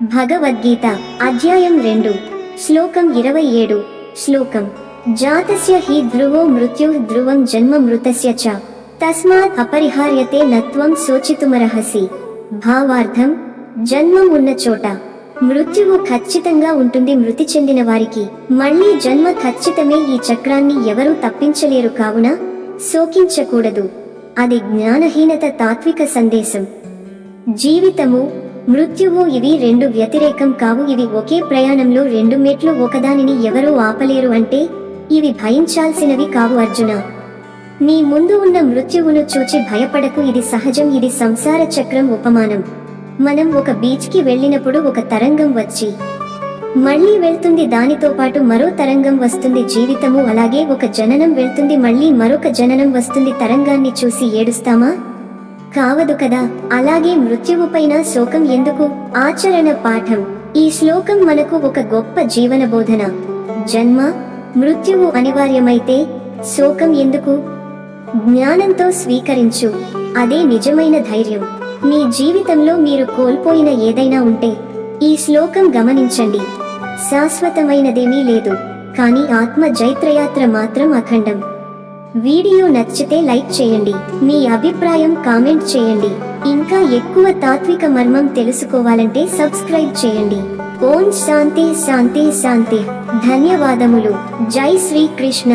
భగవద్గీత అధ్యాయం 2 శ్లోకం 27 శ్లోకం జాతస్య హి ధ్రువో మృత్యుః ధ్రువం జన్మ మృతస్య చ తస్మాత్ అపరిహార్యతే నత్వం శోచితుమర్హసి. భావార్థం, జన్మం ఉన్న చోట మృత్యువు ఖచ్చితంగా ఉంటుంది. మృతి చెందిన వారికి మళ్ళీ జన్మ ఖచ్చితమే. ఈ చక్రాన్ని ఎవరూ తప్పించలేరు, కావున శోకించకూడదు. అది జ్ఞానహీనత. తాత్విక సందేశం. జీవితము, మృత్యువు ఇవి రెండు వ్యతిరేకం కావు. ఇవి ఒకే ప్రయాణంలో రెండు మెట్లు. ఒకదానిని ఎవరూ ఆపలేరు అంటే ఇవి భయించాల్సినవి కావు. అర్జున, నీ ముందు ఉన్న మృత్యువును చూచి భయపడకు. ఇది సహజం. ఇది సంసార చక్రం ఉపమానం. మనం ఒక బీచ్కి వెళ్ళినప్పుడు ఒక తరంగం వచ్చి మళ్ళీ వెళ్తుంది, దానితో పాటు మరో తరంగం వస్తుంది. జీవితము అలాగే. ఒక జననం వెళ్తుంది, మళ్ళీ మరొక జననం వస్తుంది. తరంగాన్ని చూసి ఏడుస్తామా? కావదు కదా. అలాగే మృత్యువుపైన శోకం ఎందుకు? ఆచరణ పాఠం. ఈ శ్లోకం మనకు ఒక గొప్ప జీవన బోధన. జన్మ, మృత్యువు అనివార్యమైతే శోకం ఎందుకు? జ్ఞానంతో స్వీకరించు. అదే నిజమైన ధైర్యం. మీ జీవితంలో మీరు కోల్పోయిన ఏదైనా ఉంటే ఈ శ్లోకం గమనించండి. శాశ్వతమైనదేమీ లేదు, కానీ ఆత్మ జైత్రయాత్ర మాత్రం అఖండం. వీడియో నచ్చితే లైక్ చేయండి. మీ అభిప్రాయం కామెంట్ చేయండి. ఇంకా ఎక్కువ తాత్విక మర్మం తెలుసుకోవాలంటే సబ్స్క్రైబ్ చేయండి. ఓం శాంతి శాంతి శాంతి. ధన్యవాదములు. జై శ్రీకృష్ణ.